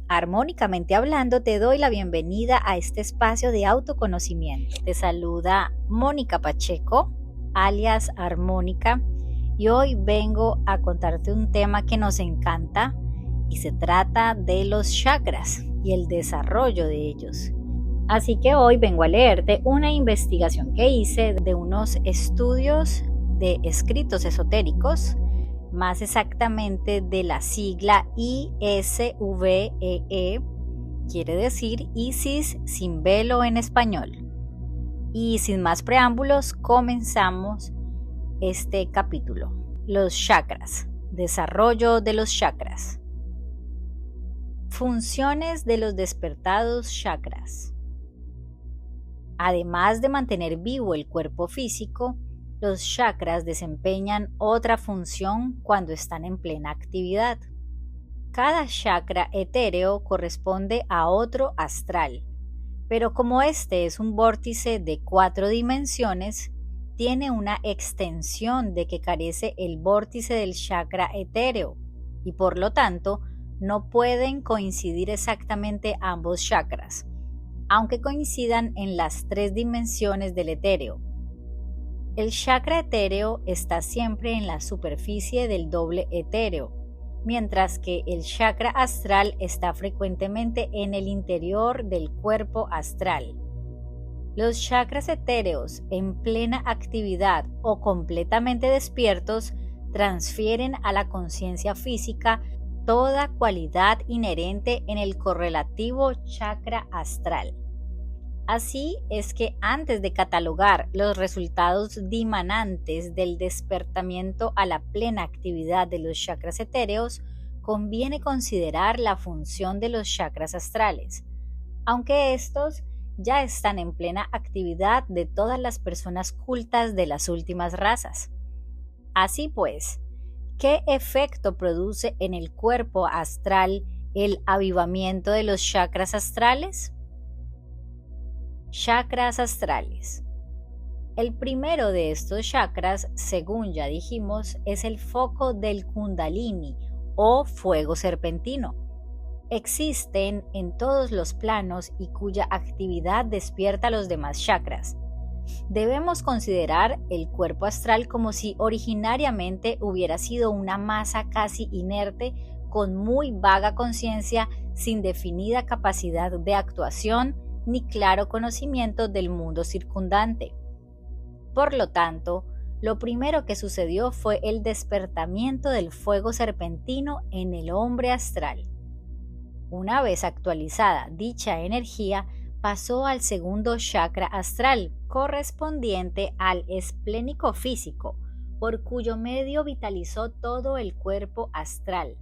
Armónicamente hablando, te doy la bienvenida a este espacio de autoconocimiento. Te saluda Mónica Pacheco, alias Armónica, y hoy vengo a contarte un tema que nos encanta y se trata de los chakras y el desarrollo de ellos. Así que hoy vengo a leerte una investigación que hice de unos estudios de escritos esotéricos, más exactamente de la sigla ISVEE, quiere decir Isis sin velo en español. Y sin más preámbulos, comenzamos este capítulo. Los chakras, desarrollo de los chakras. Funciones de los despertados chakras. Además de mantener vivo el cuerpo físico, los chakras desempeñan otra función cuando están en plena actividad. Cada chakra etéreo corresponde a otro astral, pero como este es un vórtice de 4 dimensiones, tiene una extensión de que carece el vórtice del chakra etéreo y por lo tanto no pueden coincidir exactamente ambos chakras, aunque coincidan en las 3 dimensiones del etéreo. El chakra etéreo está siempre en la superficie del doble etéreo, mientras que el chakra astral está frecuentemente en el interior del cuerpo astral. Los chakras etéreos en plena actividad o completamente despiertos transfieren a la conciencia física toda cualidad inherente en el correlativo chakra astral. Así es que antes de catalogar los resultados dimanantes del despertamiento a la plena actividad de los chakras etéreos, conviene considerar la función de los chakras astrales, aunque estos ya están en plena actividad de todas las personas cultas de las últimas razas. Así pues, ¿qué efecto produce en el cuerpo astral el avivamiento de los chakras astrales? Chakras astrales. El primero de estos chakras, según ya dijimos, es el foco del Kundalini o fuego serpentino. Existen en todos los planos y cuya actividad despierta los demás chakras. Debemos considerar el cuerpo astral como si originariamente hubiera sido una masa casi inerte con muy vaga conciencia, sin definida capacidad de actuación ni claro conocimiento del mundo circundante. Por lo tanto, lo primero que sucedió fue el despertamiento del fuego serpentino en el hombre astral. Una vez actualizada dicha energía, pasó al segundo chakra astral, correspondiente al esplénico físico, por cuyo medio vitalizó todo el cuerpo astral,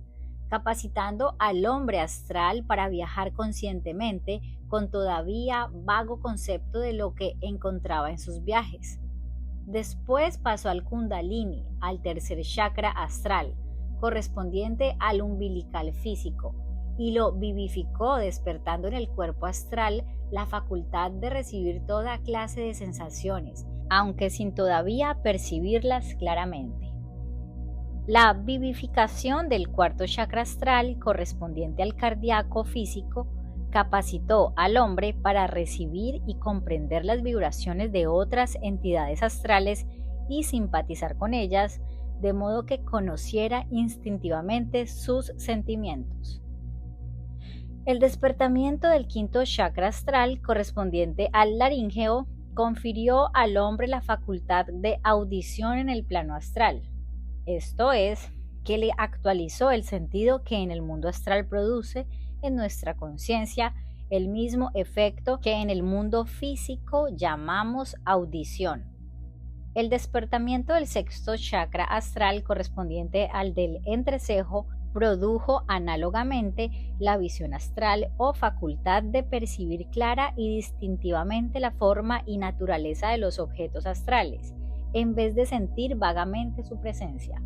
capacitando al hombre astral para viajar conscientemente con todavía vago concepto de lo que encontraba en sus viajes. Después pasó al Kundalini, al tercer chakra astral, correspondiente al umbilical físico, y lo vivificó despertando en el cuerpo astral la facultad de recibir toda clase de sensaciones, aunque sin todavía percibirlas claramente. La vivificación del cuarto chakra astral, correspondiente al cardíaco físico, capacitó al hombre para recibir y comprender las vibraciones de otras entidades astrales y simpatizar con ellas, de modo que conociera instintivamente sus sentimientos. El despertamiento del quinto chakra astral, correspondiente al laríngeo, confirió al hombre la facultad de audición en el plano astral. Esto es, que le actualizó el sentido que en el mundo astral produce en nuestra conciencia el mismo efecto que en el mundo físico llamamos audición. El despertamiento del sexto chakra astral, correspondiente al del entrecejo, produjo análogamente la visión astral o facultad de percibir clara y distintivamente la forma y naturaleza de los objetos astrales, en vez de sentir vagamente su presencia.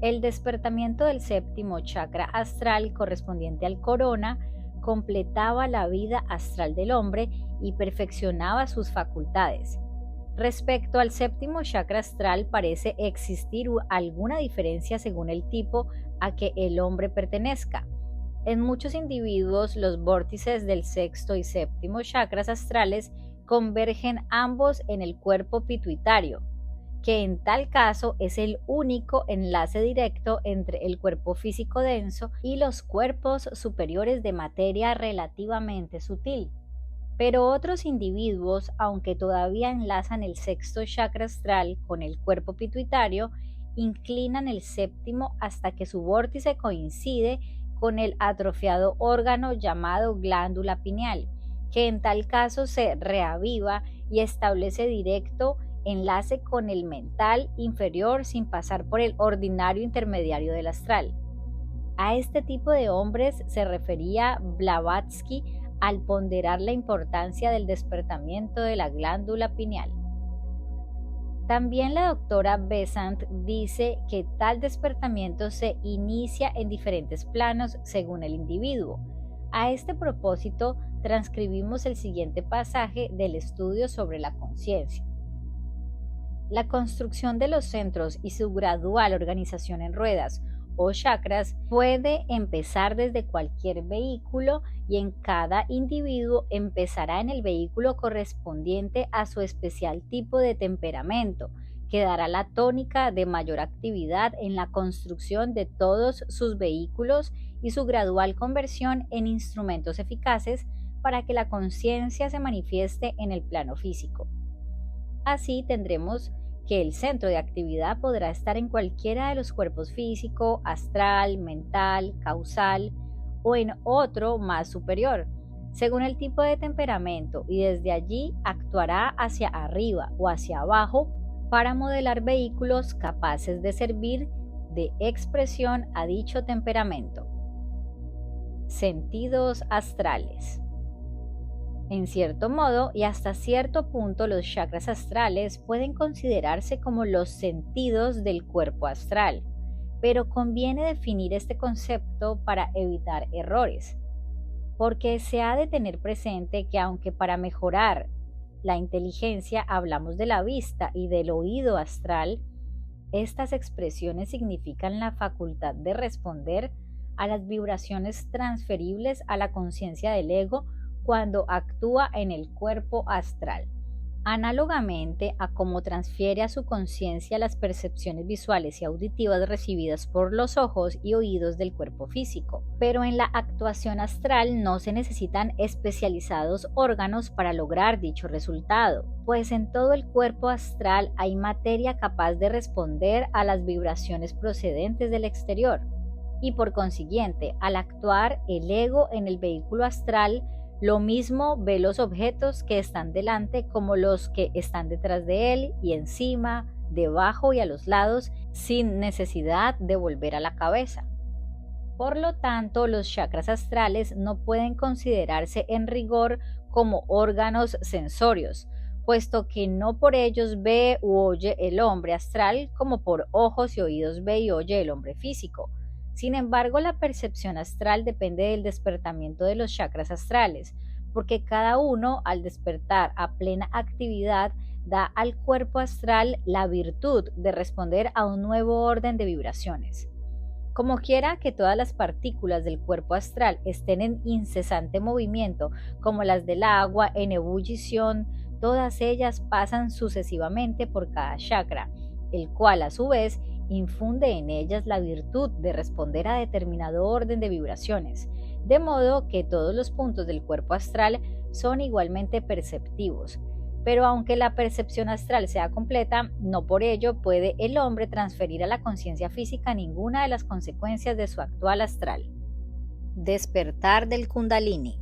El despertamiento del séptimo chakra astral, correspondiente al corona, completaba la vida astral del hombre y perfeccionaba sus facultades. Respecto al séptimo chakra astral, parece existir alguna diferencia según el tipo a que el hombre pertenezca. En muchos individuos, los vórtices del sexto y séptimo chakras astrales convergen ambos en el cuerpo pituitario, que en tal caso es el único enlace directo entre el cuerpo físico denso y los cuerpos superiores de materia relativamente sutil. Pero otros individuos, aunque todavía enlazan el sexto chakra astral con el cuerpo pituitario, inclinan el séptimo hasta que su vórtice coincide con el atrofiado órgano llamado glándula pineal, que en tal caso se reaviva y establece directo enlace con el mental inferior sin pasar por el ordinario intermediario del astral. A este tipo de hombres se refería Blavatsky al ponderar la importancia del despertamiento de la glándula pineal. También la doctora Besant dice que tal despertamiento se inicia en diferentes planos según el individuo. A este propósito, transcribimos el siguiente pasaje del estudio sobre la conciencia. La construcción de los centros y su gradual organización en ruedas o chakras puede empezar desde cualquier vehículo y en cada individuo empezará en el vehículo correspondiente a su especial tipo de temperamento, que dará la tónica de mayor actividad en la construcción de todos sus vehículos y su gradual conversión en instrumentos eficaces para que la conciencia se manifieste en el plano físico. Así tendremos que el centro de actividad podrá estar en cualquiera de los cuerpos físico, astral, mental, causal o en otro más superior, según el tipo de temperamento, y desde allí actuará hacia arriba o hacia abajo para modelar vehículos capaces de servir de expresión a dicho temperamento. Sentidos astrales. En cierto modo y hasta cierto punto, los chakras astrales pueden considerarse como los sentidos del cuerpo astral, pero conviene definir este concepto para evitar errores, porque se ha de tener presente que aunque para mejorar la inteligencia hablamos de la vista y del oído astral, estas expresiones significan la facultad de responder a las vibraciones transferibles a la conciencia del ego cuando actúa en el cuerpo astral, análogamente a cómo transfiere a su conciencia las percepciones visuales y auditivas recibidas por los ojos y oídos del cuerpo físico. Pero en la actuación astral no se necesitan especializados órganos para lograr dicho resultado, pues en todo el cuerpo astral hay materia capaz de responder a las vibraciones procedentes del exterior, y por consiguiente, al actuar el ego en el vehículo astral, lo mismo ve los objetos que están delante como los que están detrás de él y encima, debajo y a los lados, sin necesidad de volver a la cabeza. Por lo tanto, los chakras astrales no pueden considerarse en rigor como órganos sensorios, puesto que no por ellos ve u oye el hombre astral como por ojos y oídos ve y oye el hombre físico. Sin embargo, la percepción astral depende del despertamiento de los chakras astrales, porque cada uno, al despertar a plena actividad, da al cuerpo astral la virtud de responder a un nuevo orden de vibraciones. Como quiera que todas las partículas del cuerpo astral estén en incesante movimiento, como las del agua en ebullición, todas ellas pasan sucesivamente por cada chakra, el cual a su vez infunde en ellas la virtud de responder a determinado orden de vibraciones, de modo que todos los puntos del cuerpo astral son igualmente perceptivos. Pero aunque la percepción astral sea completa, no por ello puede el hombre transferir a la conciencia física ninguna de las consecuencias de su actual astral. Despertar del Kundalini.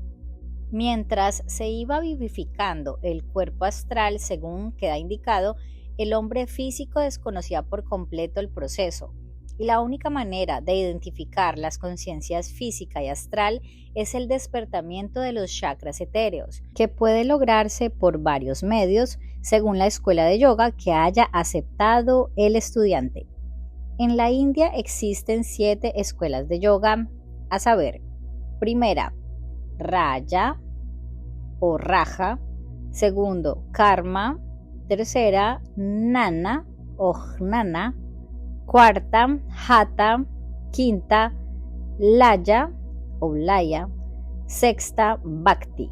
Mientras se iba vivificando el cuerpo astral según queda indicado, el hombre físico desconocía por completo el proceso, y la única manera de identificar las conciencias física y astral es el despertamiento de los chakras etéreos, que puede lograrse por varios medios, según la escuela de yoga que haya aceptado el estudiante. En la India existen 7 escuelas de yoga, a saber: primera, Raya o Raja; segundo, Karma; tercera, Nana o Jnana; cuarta, Hatha; quinta, Laya Olaya, sexta Bhakti,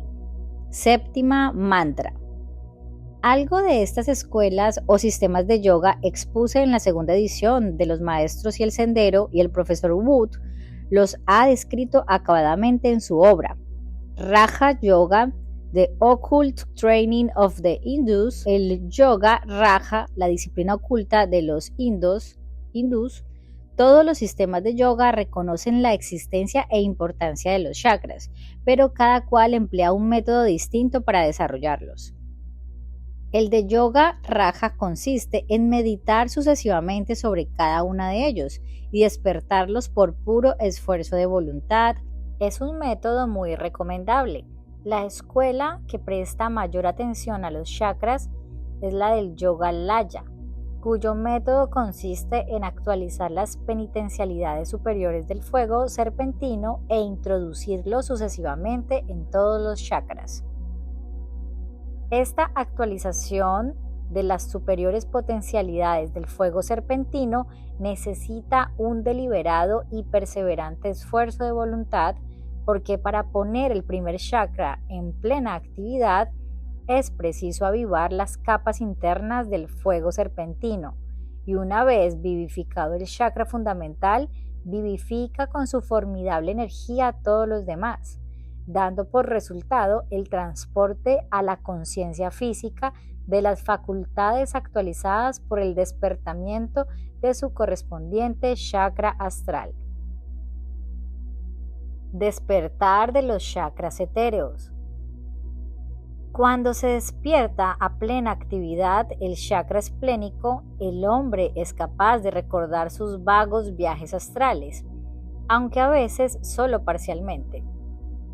séptima Mantra. Algo de estas escuelas o sistemas de yoga expuse en la segunda edición de Los Maestros y el Sendero, y el profesor Wood los ha descrito acabadamente en su obra Raja Yoga, The Occult Training of the Hindus. El yoga Raja, la disciplina oculta de los hindús. Todos los sistemas de yoga reconocen la existencia e importancia de los chakras, pero cada cual emplea un método distinto para desarrollarlos. El de yoga Raja consiste en meditar sucesivamente sobre cada uno de ellos y despertarlos por puro esfuerzo de voluntad. Es un método muy recomendable. La escuela que presta mayor atención a los chakras es la del Yoga Laya, cuyo método consiste en actualizar las penitencialidades superiores del fuego serpentino e introducirlo sucesivamente en todos los chakras. Esta actualización de las superiores potencialidades del fuego serpentino necesita un deliberado y perseverante esfuerzo de voluntad, porque para poner el primer chakra en plena actividad es preciso avivar las capas internas del fuego serpentino, y una vez vivificado el chakra fundamental, vivifica con su formidable energía a todos los demás, dando por resultado el transporte a la conciencia física de las facultades actualizadas por el despertamiento de su correspondiente chakra astral. Despertar de los chakras etéreos. Cuando se despierta a plena actividad el chakra esplénico, el hombre es capaz de recordar sus vagos viajes astrales, aunque a veces solo parcialmente.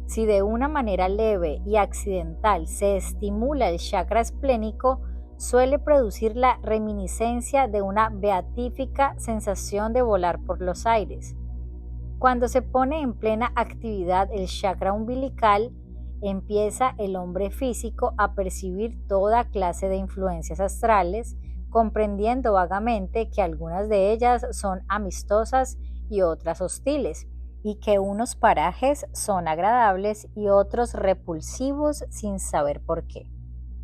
Si de una manera leve y accidental se estimula el chakra esplénico, suele producir la reminiscencia de una beatífica sensación de volar por los aires. Cuando se pone en plena actividad el chakra umbilical, empieza el hombre físico a percibir toda clase de influencias astrales, comprendiendo vagamente que algunas de ellas son amistosas y otras hostiles, y que unos parajes son agradables y otros repulsivos sin saber por qué.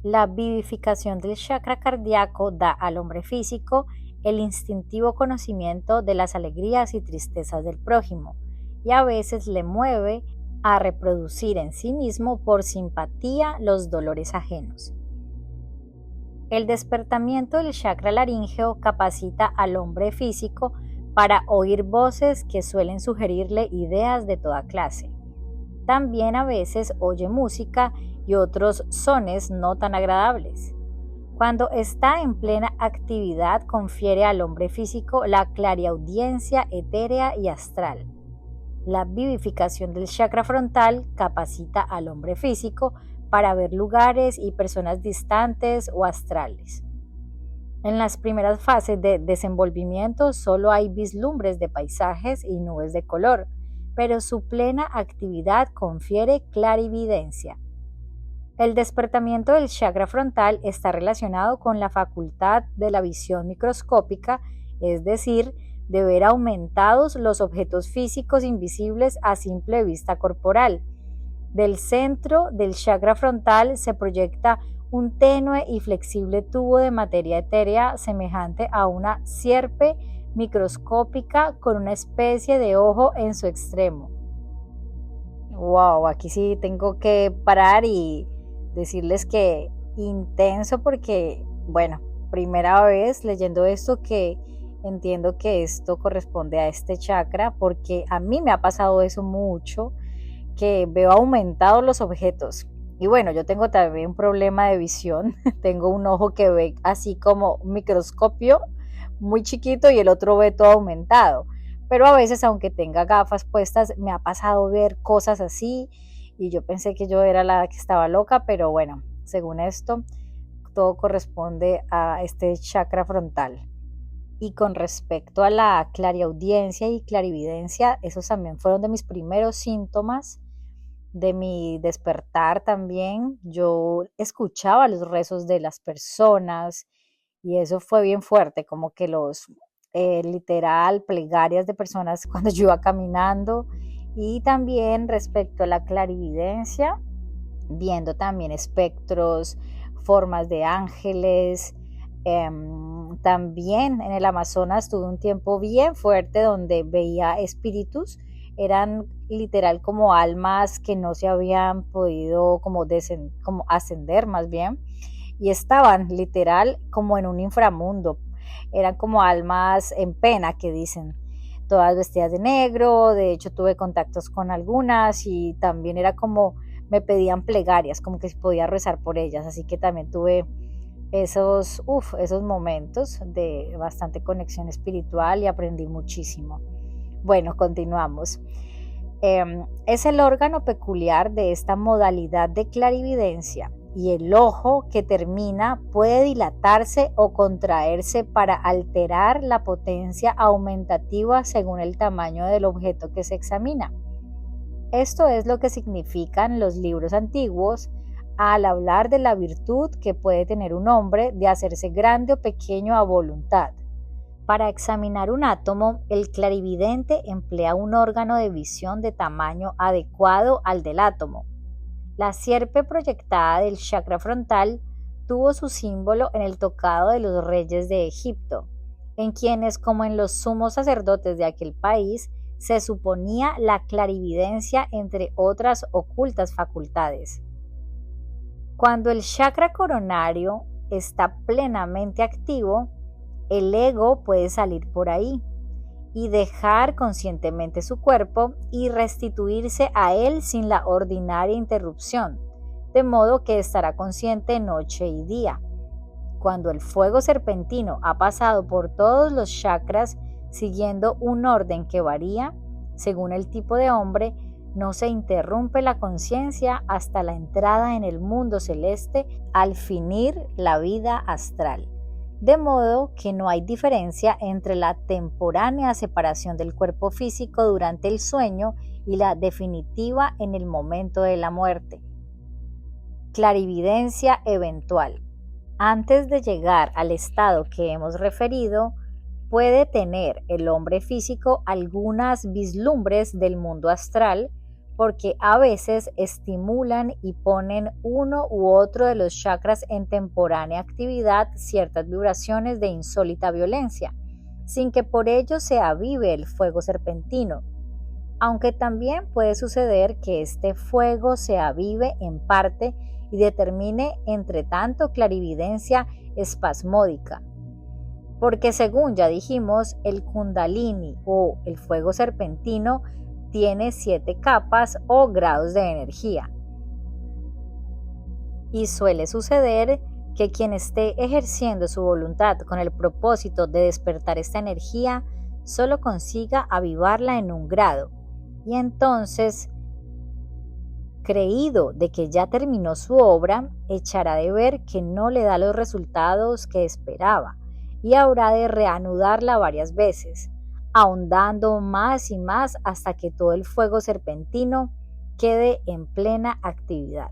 La vivificación del chakra cardíaco da al hombre físico el instintivo conocimiento de las alegrías y tristezas del prójimo, y a veces le mueve a reproducir en sí mismo por simpatía los dolores ajenos. El despertamiento del chakra laríngeo capacita al hombre físico para oír voces que suelen sugerirle ideas de toda clase. También a veces oye música y otros sones no tan agradables. Cuando está en plena actividad, confiere al hombre físico la clariaudiencia etérea y astral. La vivificación del chakra frontal capacita al hombre físico para ver lugares y personas distantes o astrales. En las primeras fases de desenvolvimiento solo hay vislumbres de paisajes y nubes de color, pero su plena actividad confiere clarividencia. El despertamiento del chakra frontal está relacionado con la facultad de la visión microscópica, es decir, de ver aumentados los objetos físicos invisibles a simple vista corporal. Del centro del chakra frontal se proyecta un tenue y flexible tubo de materia etérea semejante a una sierpe microscópica con una especie de ojo en su extremo. Wow, aquí sí tengo que parar y decirles que intenso, porque, bueno, primera vez leyendo esto que entiendo que esto corresponde a este chakra, porque a mí me ha pasado eso mucho, que veo aumentados los objetos. Y bueno, yo tengo también un problema de visión, tengo un ojo que ve así como un microscopio muy chiquito y el otro ve todo aumentado, pero a veces aunque tenga gafas puestas me ha pasado ver cosas así y yo pensé que yo era la que estaba loca, pero bueno, según esto, todo corresponde a este chakra frontal. Y con respecto a la clariaudiencia y clarividencia, esos también fueron de mis primeros síntomas de mi despertar también. Yo escuchaba los rezos de las personas y eso fue bien fuerte, como que literal, plegarias de personas cuando yo iba caminando, Y también respecto a la clarividencia, viendo también espectros, formas de ángeles. También en el Amazonas tuve un tiempo bien fuerte donde veía espíritus, eran literal como almas que no se habían podido como ascender más bien, y estaban literal como en un inframundo, eran como almas en pena que dicen, todas vestidas de negro. De hecho tuve contactos con algunas y también era como me pedían plegarias, como que podía rezar por ellas, así que también tuve esos momentos de bastante conexión espiritual y aprendí muchísimo. Bueno, continuamos. Es el órgano peculiar de esta modalidad de clarividencia, y el ojo que termina puede dilatarse o contraerse para alterar la potencia aumentativa según el tamaño del objeto que se examina. Esto es lo que significan los libros antiguos al hablar de la virtud que puede tener un hombre de hacerse grande o pequeño a voluntad. Para examinar un átomo, el clarividente emplea un órgano de visión de tamaño adecuado al del átomo. La sierpe proyectada del chakra frontal tuvo su símbolo en el tocado de los reyes de Egipto, en quienes, como en los sumos sacerdotes de aquel país, se suponía la clarividencia entre otras ocultas facultades. Cuando el chakra coronario está plenamente activo, el ego puede salir por ahí y dejar conscientemente su cuerpo y restituirse a él sin la ordinaria interrupción, de modo que estará consciente noche y día. Cuando el fuego serpentino ha pasado por todos los chakras siguiendo un orden que varía según el tipo de hombre, no se interrumpe la conciencia hasta la entrada en el mundo celeste al finir la vida astral. De modo que no hay diferencia entre la temporánea separación del cuerpo físico durante el sueño y la definitiva en el momento de la muerte. Clarividencia eventual. Antes de llegar al estado que hemos referido, puede tener el hombre físico algunas vislumbres del mundo astral, porque a veces estimulan y ponen uno u otro de los chakras en temporánea actividad ciertas vibraciones de insólita violencia, sin que por ello se avive el fuego serpentino, aunque también puede suceder que este fuego se avive en parte y determine entre tanto clarividencia espasmódica, porque según ya dijimos, el kundalini o el fuego serpentino tiene 7 capas o grados de energía. Y suele suceder que quien esté ejerciendo su voluntad con el propósito de despertar esta energía solo consiga avivarla en un grado, y entonces, creído de que ya terminó su obra, echará de ver que no le da los resultados que esperaba y habrá de reanudarla varias veces, ahondando más y más hasta que todo el fuego serpentino quede en plena actividad.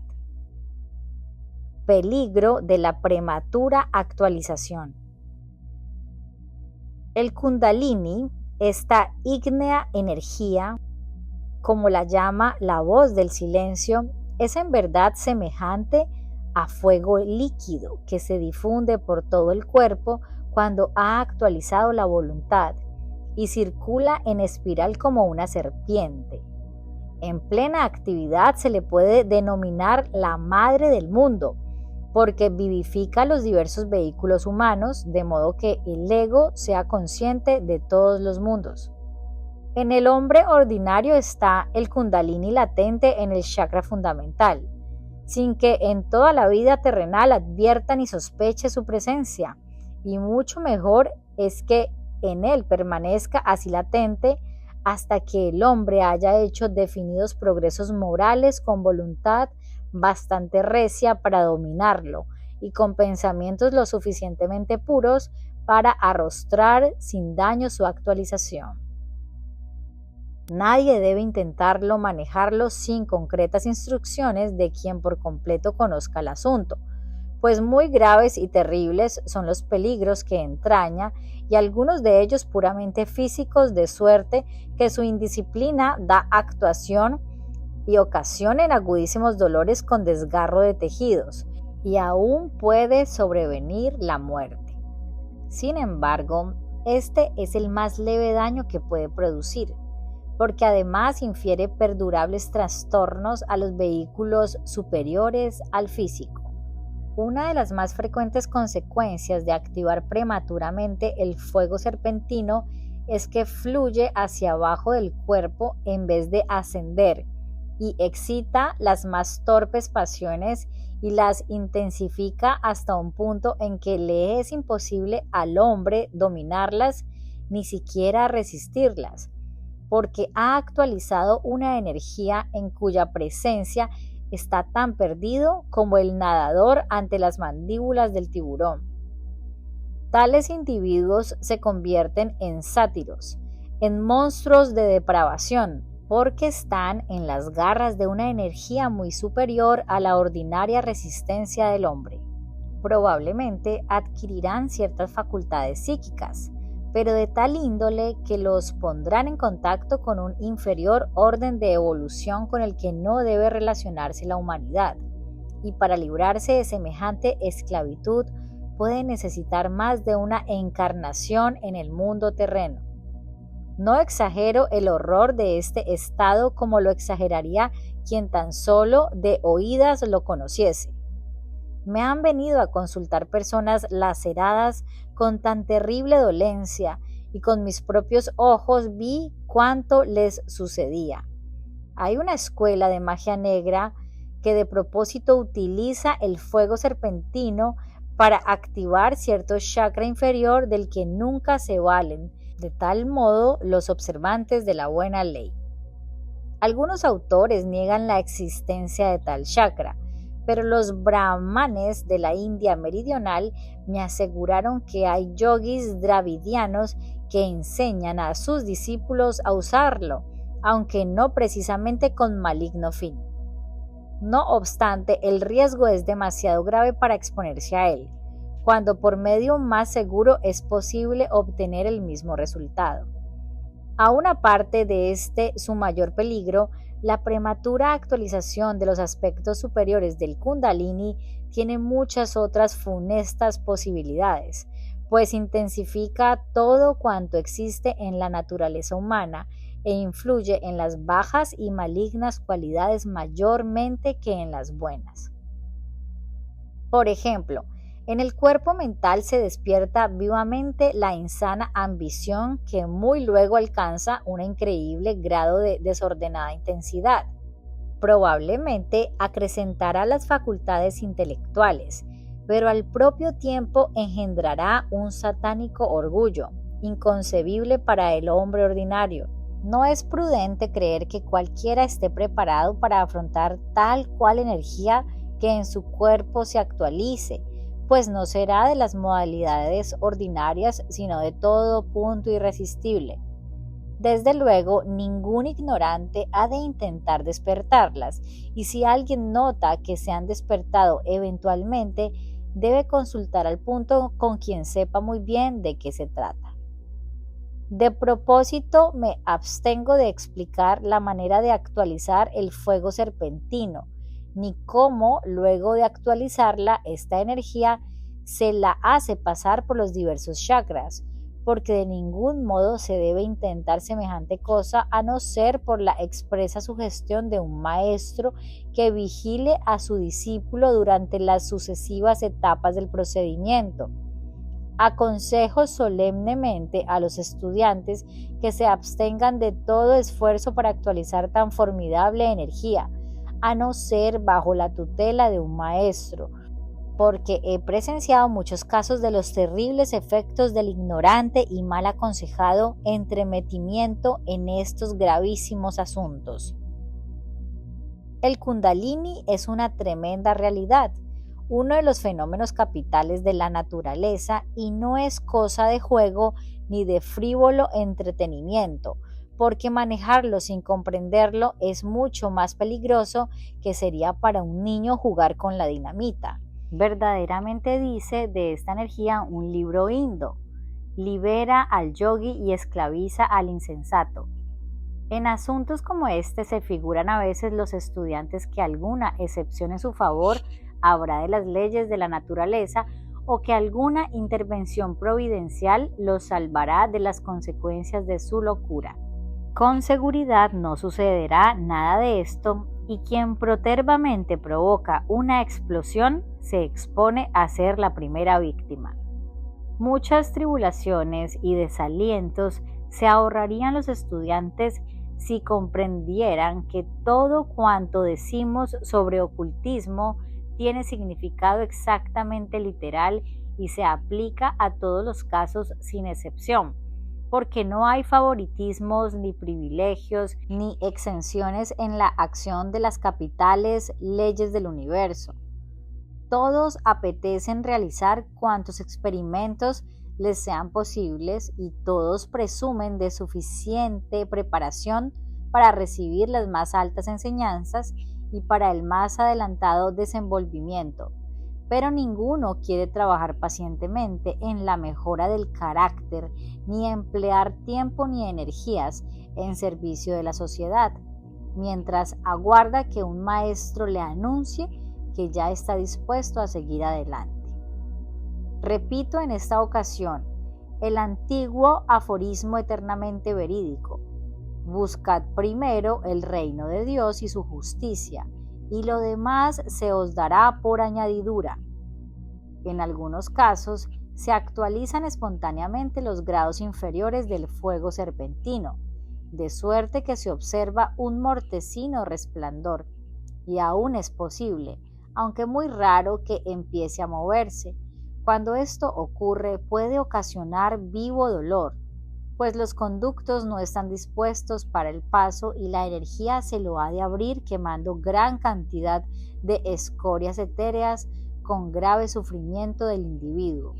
Peligro de la prematura actualización. El kundalini, esta ígnea energía, como la llama la voz del silencio, es en verdad semejante a fuego líquido que se difunde por todo el cuerpo cuando ha actualizado la voluntad y circula en espiral como una serpiente. En plena actividad se le puede denominar la madre del mundo, porque vivifica los diversos vehículos humanos, de modo que el ego sea consciente de todos los mundos. En el hombre ordinario está el kundalini latente en el chakra fundamental, sin que en toda la vida terrenal advierta ni sospeche su presencia, y mucho mejor es que en él permanezca así latente hasta que el hombre haya hecho definidos progresos morales con voluntad bastante recia para dominarlo y con pensamientos lo suficientemente puros para arrostrar sin daño su actualización. Nadie debe intentarlo manejarlo sin concretas instrucciones de quien por completo conozca el asunto, pues muy graves y terribles son los peligros que entraña y algunos de ellos puramente físicos, de suerte que su indisciplina da actuación y ocasionen agudísimos dolores con desgarro de tejidos, y aún puede sobrevenir la muerte. Sin embargo, este es el más leve daño que puede producir, porque además infiere perdurables trastornos a los vehículos superiores al físico. Una de las más frecuentes consecuencias de activar prematuramente el fuego serpentino es que fluye hacia abajo del cuerpo en vez de ascender y excita las más torpes pasiones y las intensifica hasta un punto en que le es imposible al hombre dominarlas, ni siquiera resistirlas, porque ha actualizado una energía en cuya presencia está tan perdido como el nadador ante las mandíbulas del tiburón. Tales individuos se convierten en sátiros, en monstruos de depravación, porque están en las garras de una energía muy superior a la ordinaria resistencia del hombre. Probablemente adquirirán ciertas facultades psíquicas, pero de tal índole que los pondrán en contacto con un inferior orden de evolución con el que no debe relacionarse la humanidad, y para librarse de semejante esclavitud puede necesitar más de una encarnación en el mundo terreno. No exagero el horror de este estado como lo exageraría quien tan solo de oídas lo conociese. Me han venido a consultar personas laceradas con tan terrible dolencia y con mis propios ojos vi cuánto les sucedía. Hay una escuela de magia negra que de propósito utiliza el fuego serpentino para activar cierto chakra inferior del que nunca se valen, de tal modo los observantes de la buena ley. Algunos autores niegan la existencia de tal chakra, pero los brahmanes de la India meridional me aseguraron que hay yogis dravidianos que enseñan a sus discípulos a usarlo, aunque no precisamente con maligno fin. No obstante, el riesgo es demasiado grave para exponerse a él, cuando por medio más seguro es posible obtener el mismo resultado. Aún aparte de su mayor peligro, la prematura actualización de los aspectos superiores del Kundalini tiene muchas otras funestas posibilidades, pues intensifica todo cuanto existe en la naturaleza humana e influye en las bajas y malignas cualidades mayormente que en las buenas. Por ejemplo, en el cuerpo mental se despierta vivamente la insana ambición que muy luego alcanza un increíble grado de desordenada intensidad. Probablemente acrecentará las facultades intelectuales, pero al propio tiempo engendrará un satánico orgullo, inconcebible para el hombre ordinario. No es prudente creer que cualquiera esté preparado para afrontar tal cual energía que en su cuerpo se actualice, pues no será de las modalidades ordinarias, sino de todo punto irresistible. Desde luego, ningún ignorante ha de intentar despertarlas, y si alguien nota que se han despertado eventualmente, debe consultar al punto con quien sepa muy bien de qué se trata. De propósito, me abstengo de explicar la manera de actualizar el fuego serpentino, ni cómo, luego de actualizarla, esta energía se la hace pasar por los diversos chakras, porque de ningún modo se debe intentar semejante cosa a no ser por la expresa sugestión de un maestro que vigile a su discípulo durante las sucesivas etapas del procedimiento. Aconsejo solemnemente a los estudiantes que se abstengan de todo esfuerzo para actualizar tan formidable energía, a no ser bajo la tutela de un maestro, porque he presenciado muchos casos de los terribles efectos del ignorante y mal aconsejado entremetimiento en estos gravísimos asuntos. El Kundalini es una tremenda realidad, uno de los fenómenos capitales de la naturaleza, y no es cosa de juego ni de frívolo entretenimiento, porque manejarlo sin comprenderlo es mucho más peligroso que sería para un niño jugar con la dinamita. Verdaderamente dice de esta energía un libro indo: libera al yogi y esclaviza al insensato. En asuntos como este se figuran a veces los estudiantes que alguna excepción en su favor habrá de las leyes de la naturaleza o que alguna intervención providencial los salvará de las consecuencias de su locura. Con seguridad no sucederá nada de esto, y quien protervamente provoca una explosión se expone a ser la primera víctima. Muchas tribulaciones y desalientos se ahorrarían los estudiantes si comprendieran que todo cuanto decimos sobre ocultismo tiene significado exactamente literal y se aplica a todos los casos sin excepción, porque no hay favoritismos, ni privilegios, ni exenciones en la acción de las capitales leyes del universo. Todos apetecen realizar cuantos experimentos les sean posibles y todos presumen de suficiente preparación para recibir las más altas enseñanzas y para el más adelantado desenvolvimiento, pero ninguno quiere trabajar pacientemente en la mejora del carácter, ni emplear tiempo ni energías en servicio de la sociedad, mientras aguarda que un maestro le anuncie que ya está dispuesto a seguir adelante. Repito en esta ocasión el antiguo aforismo eternamente verídico: buscad primero el reino de Dios y su justicia, y lo demás se os dará por añadidura. En algunos casos se actualizan espontáneamente los grados inferiores del fuego serpentino, de suerte que se observa un mortecino resplandor, y aún es posible, aunque muy raro, que empiece a moverse. Cuando esto ocurre puede ocasionar vivo dolor, pues los conductos no están dispuestos para el paso y la energía se lo ha de abrir quemando gran cantidad de escorias etéreas con grave sufrimiento del individuo.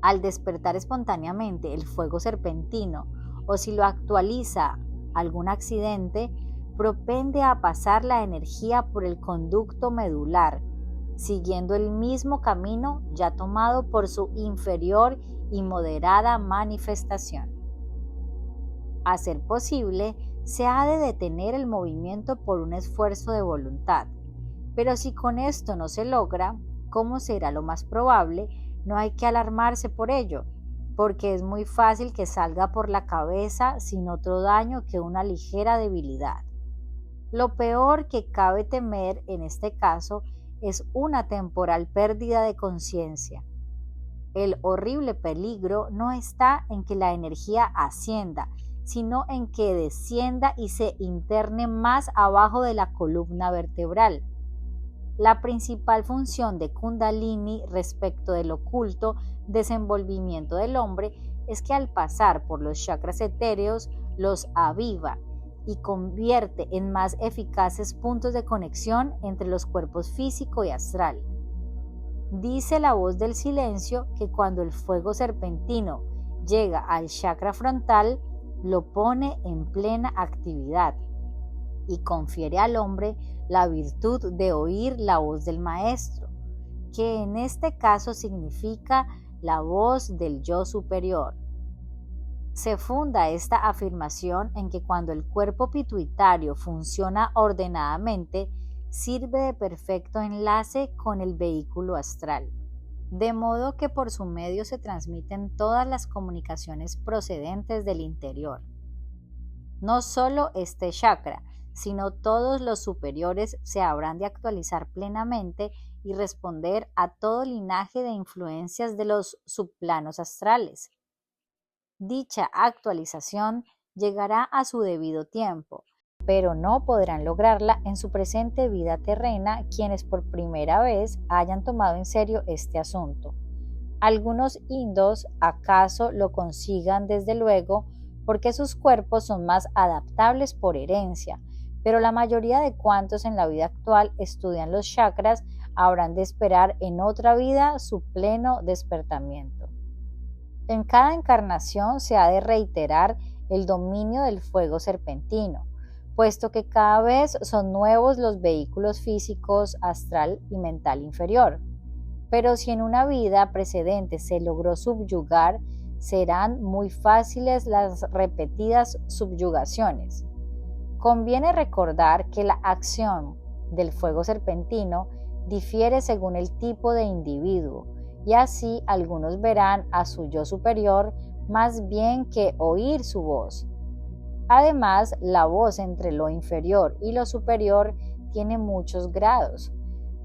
Al despertar espontáneamente el fuego serpentino, o si lo actualiza algún accidente, propende a pasar la energía por el conducto medular, siguiendo el mismo camino ya tomado por su inferior y moderada manifestación. A ser posible, se ha de detener el movimiento por un esfuerzo de voluntad, pero si con esto no se logra, como será lo más probable, no hay que alarmarse por ello, porque es muy fácil que salga por la cabeza sin otro daño que una ligera debilidad. Lo peor que cabe temer en este caso es una temporal pérdida de conciencia. El horrible peligro no está en que la energía ascienda, sino en que descienda y se interne más abajo de la columna vertebral. La principal función de Kundalini respecto del oculto desenvolvimiento del hombre es que al pasar por los chakras etéreos los aviva y convierte en más eficaces puntos de conexión entre los cuerpos físico y astral. Dice la voz del silencio que cuando el fuego serpentino llega al chakra frontal, lo pone en plena actividad y confiere al hombre la virtud de oír la voz del maestro, que en este caso significa la voz del yo superior. Se funda esta afirmación en que cuando el cuerpo pituitario funciona ordenadamente, sirve de perfecto enlace con el vehículo astral, de modo que por su medio se transmiten todas las comunicaciones procedentes del interior. No solo este chakra, sino todos los superiores se habrán de actualizar plenamente y responder a todo linaje de influencias de los subplanos astrales. Dicha actualización llegará a su debido tiempo, pero no podrán lograrla en su presente vida terrena quienes por primera vez hayan tomado en serio este asunto. Algunos indos acaso lo consigan desde luego porque sus cuerpos son más adaptables por herencia, pero la mayoría de cuantos en la vida actual estudian los chakras habrán de esperar en otra vida su pleno despertamiento. En cada encarnación se ha de reiterar el dominio del fuego serpentino, puesto que cada vez son nuevos los vehículos físicos astral y mental inferior. Pero si en una vida precedente se logró subyugar, serán muy fáciles las repetidas subyugaciones. Conviene recordar que la acción del fuego serpentino difiere según el tipo de individuo, y así algunos verán a su yo superior más bien que oír su voz. Además, la voz entre lo inferior y lo superior tiene muchos grados,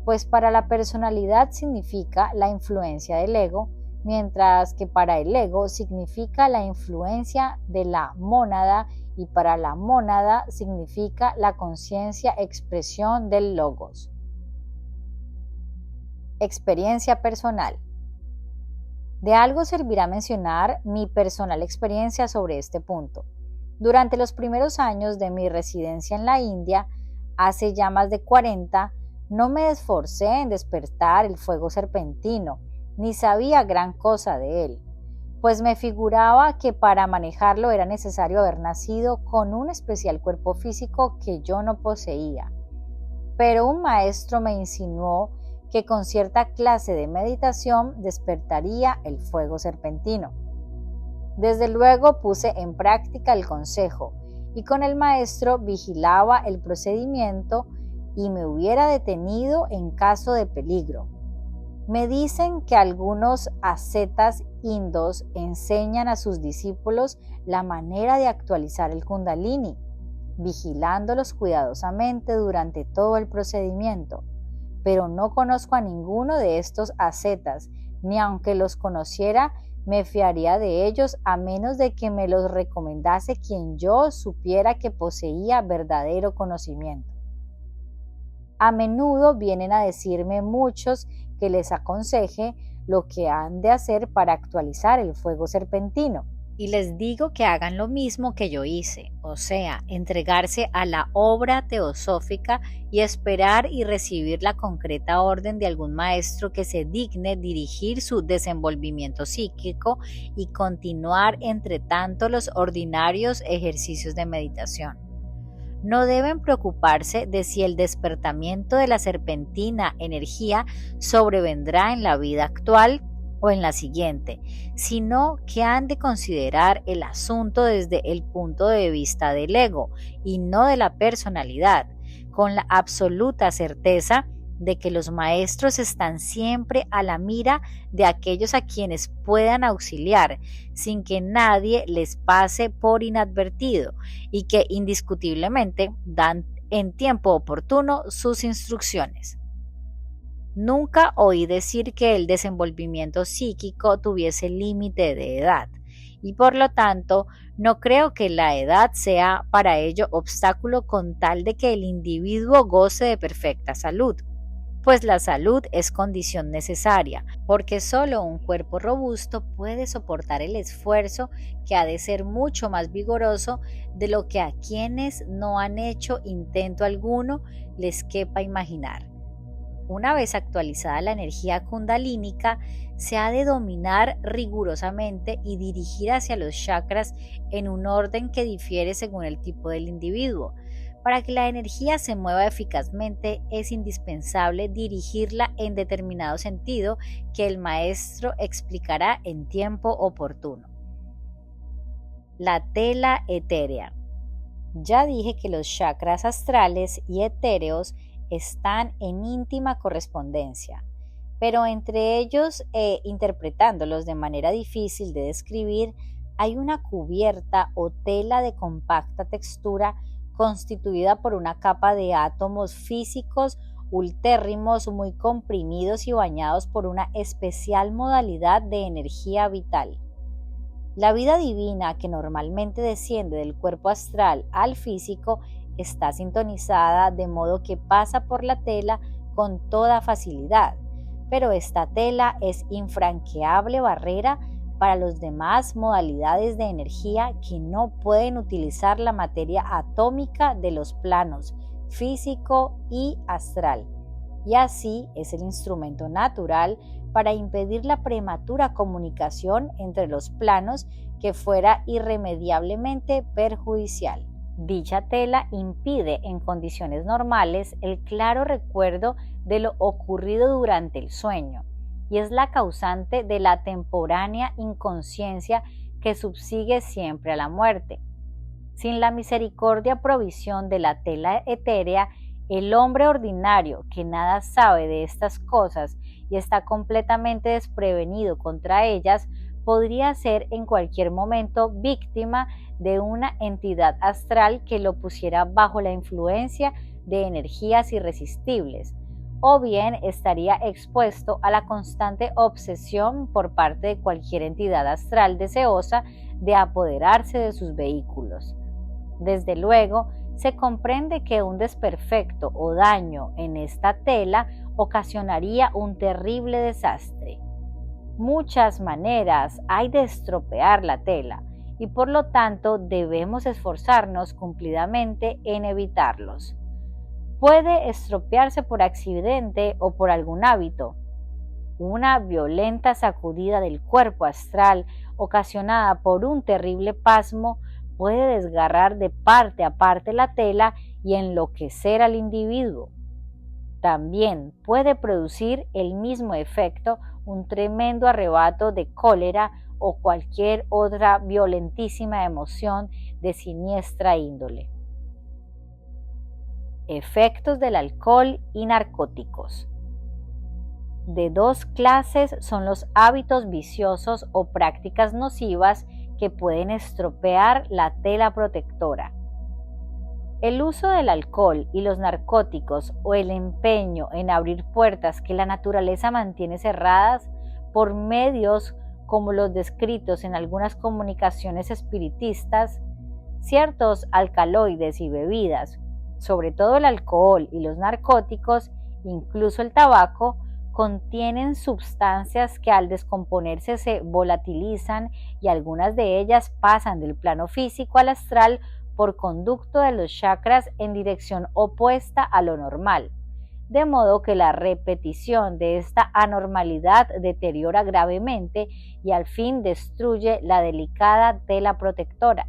pues para la personalidad significa la influencia del ego, mientras que para el ego significa la influencia de la mónada y para la mónada significa la conciencia expresión del logos. Experiencia personal. De algo servirá mencionar mi personal experiencia sobre este punto. Durante los primeros años de mi residencia en la India, hace ya más de 40, no me esforcé en despertar el fuego serpentino, ni sabía gran cosa de él, pues me figuraba que para manejarlo era necesario haber nacido con un especial cuerpo físico que yo no poseía. Pero un maestro me insinuó que con cierta clase de meditación despertaría el fuego serpentino. Desde luego puse en práctica el consejo y con el maestro vigilaba el procedimiento y me hubiera detenido en caso de peligro. Me dicen que algunos ascetas indos enseñan a sus discípulos la manera de actualizar el Kundalini, vigilándolos cuidadosamente durante todo el procedimiento, pero no conozco a ninguno de estos ascetas, ni aunque los conociera, me fiaría de ellos a menos de que me los recomendase quien yo supiera que poseía verdadero conocimiento. A menudo vienen a decirme muchos que les aconseje lo que han de hacer para actualizar el fuego serpentino. Y les digo que hagan lo mismo que yo hice, o sea, entregarse a la obra teosófica y esperar y recibir la concreta orden de algún maestro que se digne dirigir su desenvolvimiento psíquico y continuar entre tanto los ordinarios ejercicios de meditación. No deben preocuparse de si el despertamiento de la serpentina energía sobrevendrá en la vida actual o en la siguiente, sino que han de considerar el asunto desde el punto de vista del ego y no de la personalidad, con la absoluta certeza de que los maestros están siempre a la mira de aquellos a quienes puedan auxiliar, sin que nadie les pase por inadvertido y que indiscutiblemente dan en tiempo oportuno sus instrucciones. Nunca oí decir que el desenvolvimiento psíquico tuviese límite de edad y por lo tanto no creo que la edad sea para ello obstáculo con tal de que el individuo goce de perfecta salud, pues la salud es condición necesaria, porque solo un cuerpo robusto puede soportar el esfuerzo que ha de ser mucho más vigoroso de lo que a quienes no han hecho intento alguno les quepa imaginar. Una vez actualizada la energía kundalínica, se ha de dominar rigurosamente y dirigir hacia los chakras en un orden que difiere según el tipo del individuo. Para que la energía se mueva eficazmente es indispensable dirigirla en determinado sentido que el maestro explicará en tiempo oportuno. La tela etérea. Ya dije que los chakras astrales y etéreos están en íntima correspondencia, pero entre ellos interpretándolos de manera difícil de describir, hay una cubierta o tela de compacta textura constituida por una capa de átomos físicos ultérrimos muy comprimidos y bañados por una especial modalidad de energía vital. La vida divina que normalmente desciende del cuerpo astral al físico está sintonizada de modo que pasa por la tela con toda facilidad, pero esta tela es infranqueable barrera para las demás modalidades de energía que no pueden utilizar la materia atómica de los planos físico y astral, y así es el instrumento natural para impedir la prematura comunicación entre los planos que fuera irremediablemente perjudicial. Dicha tela impide en condiciones normales el claro recuerdo de lo ocurrido durante el sueño y es la causante de la temporánea inconsciencia que subsigue siempre a la muerte. Sin la misericordia provisión de la tela etérea, el hombre ordinario que nada sabe de estas cosas y está completamente desprevenido contra ellas, podría ser en cualquier momento víctima de una entidad astral que lo pusiera bajo la influencia de energías irresistibles, o bien estaría expuesto a la constante obsesión por parte de cualquier entidad astral deseosa de apoderarse de sus vehículos. Desde luego, se comprende que un desperfecto o daño en esta tela ocasionaría un terrible desastre. Muchas maneras hay de estropear la tela y por lo tanto debemos esforzarnos cumplidamente en evitarlos. Puede estropearse por accidente o por algún hábito. Una violenta sacudida del cuerpo astral ocasionada por un terrible pasmo puede desgarrar de parte a parte la tela y enloquecer al individuo. También puede producir el mismo efecto un tremendo arrebato de cólera o cualquier otra violentísima emoción de siniestra índole. Efectos del alcohol y narcóticos. De dos clases son los hábitos viciosos o prácticas nocivas que pueden estropear la tela protectora. El uso del alcohol y los narcóticos o el empeño en abrir puertas que la naturaleza mantiene cerradas por medios como los descritos en algunas comunicaciones espiritistas, ciertos alcaloides y bebidas, sobre todo el alcohol y los narcóticos, incluso el tabaco, contienen sustancias que al descomponerse se volatilizan y algunas de ellas pasan del plano físico al astral por conducto de los chakras en dirección opuesta a lo normal, de modo que la repetición de esta anormalidad deteriora gravemente y al fin destruye la delicada tela protectora.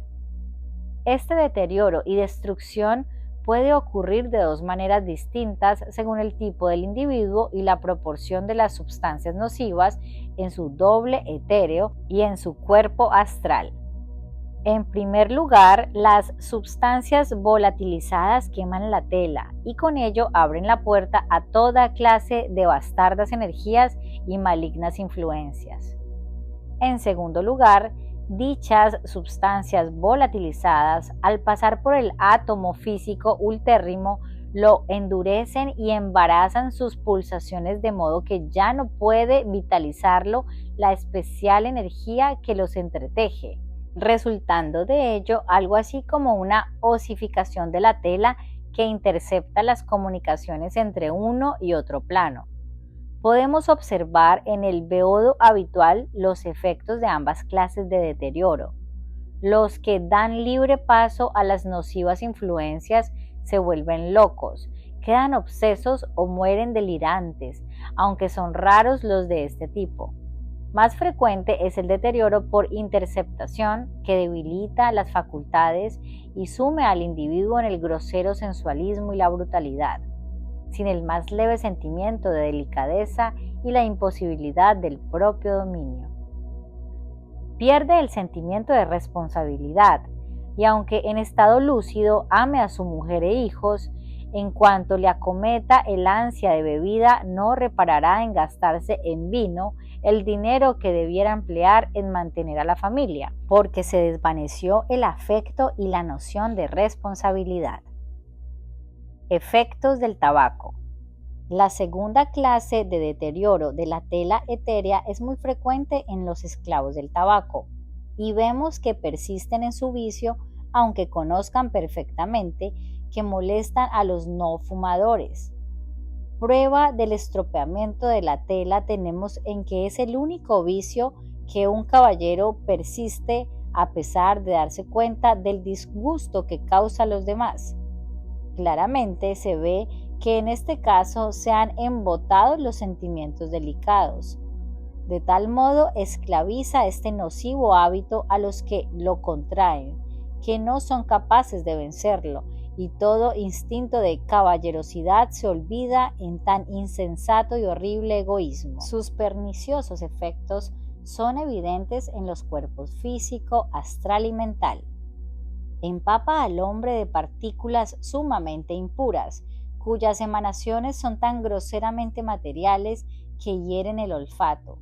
Este deterioro y destrucción puede ocurrir de dos maneras distintas según el tipo del individuo y la proporción de las sustancias nocivas en su doble etéreo y en su cuerpo astral. En primer lugar, las sustancias volatilizadas queman la tela y con ello abren la puerta a toda clase de bastardas energías y malignas influencias. En segundo lugar, dichas sustancias volatilizadas, al pasar por el átomo físico ultérrimo, lo endurecen y embarazan sus pulsaciones de modo que ya no puede vitalizarlo la especial energía que los entreteje, resultando de ello algo así como una osificación de la tela que intercepta las comunicaciones entre uno y otro plano. Podemos observar en el beodo habitual los efectos de ambas clases de deterioro. Los que dan libre paso a las nocivas influencias se vuelven locos, quedan obsesos o mueren delirantes, aunque son raros los de este tipo. Más frecuente es el deterioro por interceptación, que debilita las facultades y sume al individuo en el grosero sensualismo y la brutalidad, sin el más leve sentimiento de delicadeza y la imposibilidad del propio dominio. Pierde el sentimiento de responsabilidad y aunque en estado lúcido ame a su mujer e hijos, en cuanto le acometa el ansia de bebida no reparará en gastarse en vino el dinero que debiera emplear en mantener a la familia, porque se desvaneció el afecto y la noción de responsabilidad. Efectos del tabaco. La segunda clase de deterioro de la tela etérea es muy frecuente en los esclavos del tabaco y vemos que persisten en su vicio aunque conozcan perfectamente que molestan a los no fumadores. Prueba del estropeamiento de la tela tenemos en que es el único vicio que un caballero persiste a pesar de darse cuenta del disgusto que causa a los demás. Claramente se ve que en este caso se han embotado los sentimientos delicados. De tal modo esclaviza este nocivo hábito a los que lo contraen, que no son capaces de vencerlo, y todo instinto de caballerosidad se olvida en tan insensato y horrible egoísmo. Sus perniciosos efectos son evidentes en los cuerpos físico, astral y mental. Empapa al hombre de partículas sumamente impuras, cuyas emanaciones son tan groseramente materiales que hieren el olfato.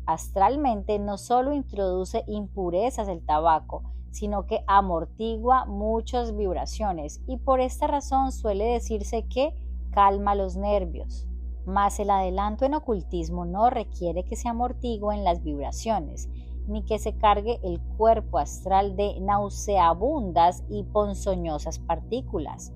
Astralmente no solo introduce impurezas el tabaco, sino que amortigua muchas vibraciones y por esta razón suele decirse que calma los nervios. Mas el adelanto en ocultismo no requiere que se amortiguen las vibraciones, ni que se cargue el cuerpo astral de nauseabundas y ponzoñosas partículas.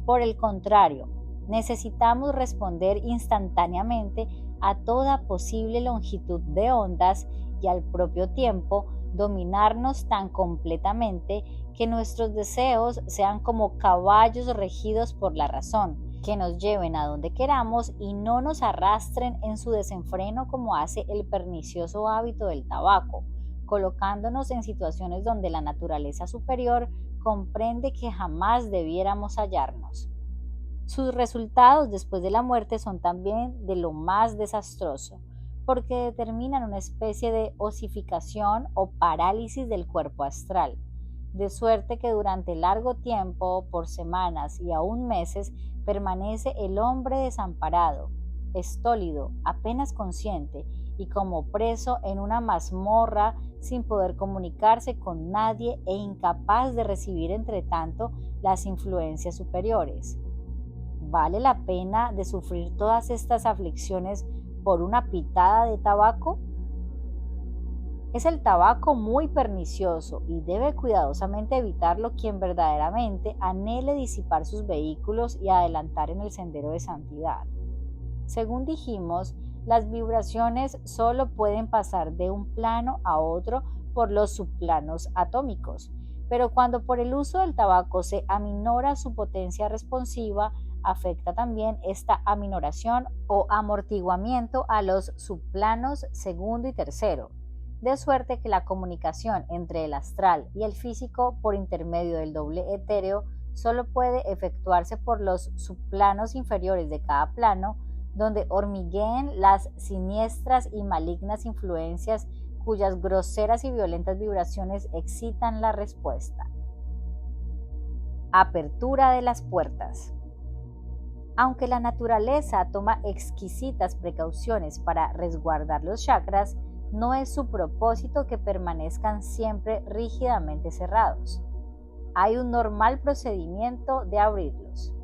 Por el contrario, necesitamos responder instantáneamente a toda posible longitud de ondas y al propio tiempo dominarnos tan completamente que nuestros deseos sean como caballos regidos por la razón, que nos lleven a donde queramos y no nos arrastren en su desenfreno como hace el pernicioso hábito del tabaco, colocándonos en situaciones donde la naturaleza superior comprende que jamás debiéramos hallarnos. Sus resultados después de la muerte son también de lo más desastroso, porque determinan una especie de osificación o parálisis del cuerpo astral, de suerte que durante largo tiempo, por semanas y aún meses, permanece el hombre desamparado, estólido, apenas consciente y como preso en una mazmorra sin poder comunicarse con nadie e incapaz de recibir entre tanto las influencias superiores. ¿Vale la pena de sufrir todas estas aflicciones por una pitada de tabaco? Es el tabaco muy pernicioso y debe cuidadosamente evitarlo quien verdaderamente anhele disipar sus vehículos y adelantar en el sendero de santidad. Según dijimos, las vibraciones solo pueden pasar de un plano a otro por los subplanos atómicos, pero cuando por el uso del tabaco se aminora su potencia responsiva, afecta también esta aminoración o amortiguamiento a los subplanos segundo y tercero, de suerte que la comunicación entre el astral y el físico por intermedio del doble etéreo solo puede efectuarse por los subplanos inferiores de cada plano, donde hormigueen las siniestras y malignas influencias cuyas groseras y violentas vibraciones excitan la respuesta. Apertura de las puertas. Aunque la naturaleza toma exquisitas precauciones para resguardar los chakras, no es su propósito que permanezcan siempre rígidamente cerrados. Hay un normal procedimiento de abrirlos.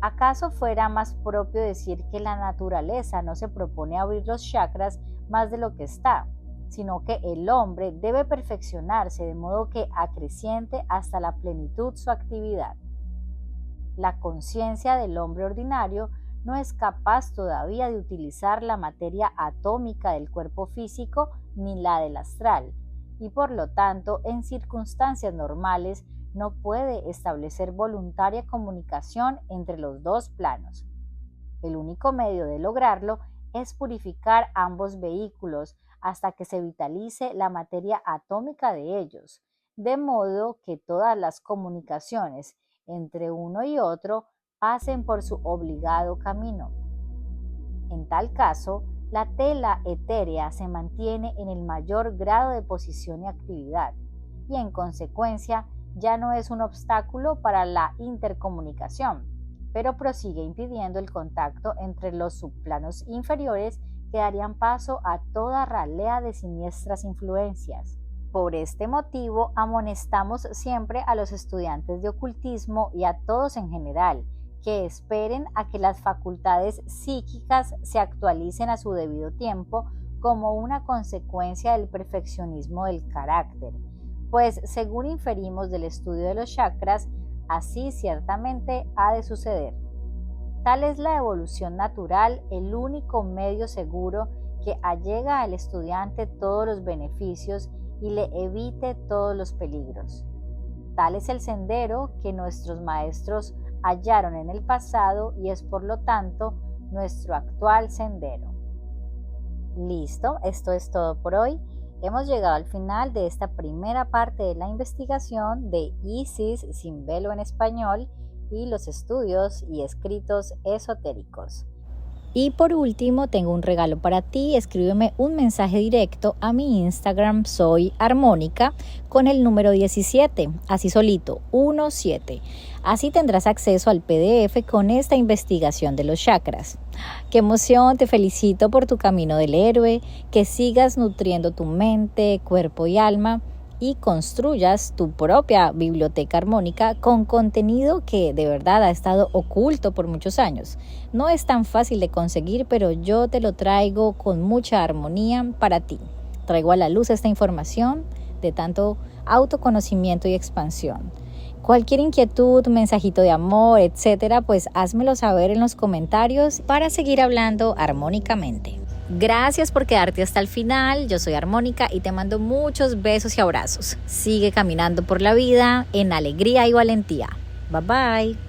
¿Acaso fuera más propio decir que la naturaleza no se propone abrir los chakras más de lo que está, sino que el hombre debe perfeccionarse de modo que acreciente hasta la plenitud su actividad? La conciencia del hombre ordinario no es capaz todavía de utilizar la materia atómica del cuerpo físico ni la del astral, y por lo tanto, en circunstancias normales, no puede establecer voluntaria comunicación entre los dos planos. El único medio de lograrlo es purificar ambos vehículos hasta que se vitalice la materia atómica de ellos, de modo que todas las comunicaciones entre uno y otro pasen por su obligado camino. En tal caso, la tela etérea se mantiene en el mayor grado de posición y actividad, y en consecuencia ya no es un obstáculo para la intercomunicación, pero prosigue impidiendo el contacto entre los subplanos inferiores que darían paso a toda ralea de siniestras influencias. Por este motivo, amonestamos siempre a los estudiantes de ocultismo y a todos en general que esperen a que las facultades psíquicas se actualicen a su debido tiempo como una consecuencia del perfeccionismo del carácter, pues según inferimos del estudio de los chakras, así ciertamente ha de suceder. Tal es la evolución natural, el único medio seguro que allega al estudiante todos los beneficios y le evite todos los peligros. Tal es el sendero que nuestros maestros hallaron en el pasado y es por lo tanto nuestro actual sendero. Listo, esto es todo por hoy. Hemos llegado al final de esta primera parte de la investigación de Isis sin velo en español y los estudios y escritos esotéricos. Y por último, tengo un regalo para ti. Escríbeme un mensaje directo a mi Instagram, soy Armónica, con el número 17, así solito, 17. Así tendrás acceso al PDF con esta investigación de los chakras. ¡Qué emoción! Te felicito por tu camino del héroe, que sigas nutriendo tu mente, cuerpo y alma y construyas tu propia biblioteca armónica con contenido que de verdad ha estado oculto por muchos años. No es tan fácil de conseguir, pero yo te lo traigo con mucha armonía para ti. Traigo a la luz esta información de tanto autoconocimiento y expansión. Cualquier inquietud, mensajito de amor, etcétera, pues házmelo saber en los comentarios para seguir hablando armónicamente. Gracias por quedarte hasta el final. Yo soy Armónica y te mando muchos besos y abrazos. Sigue caminando por la vida en alegría y valentía. Bye bye.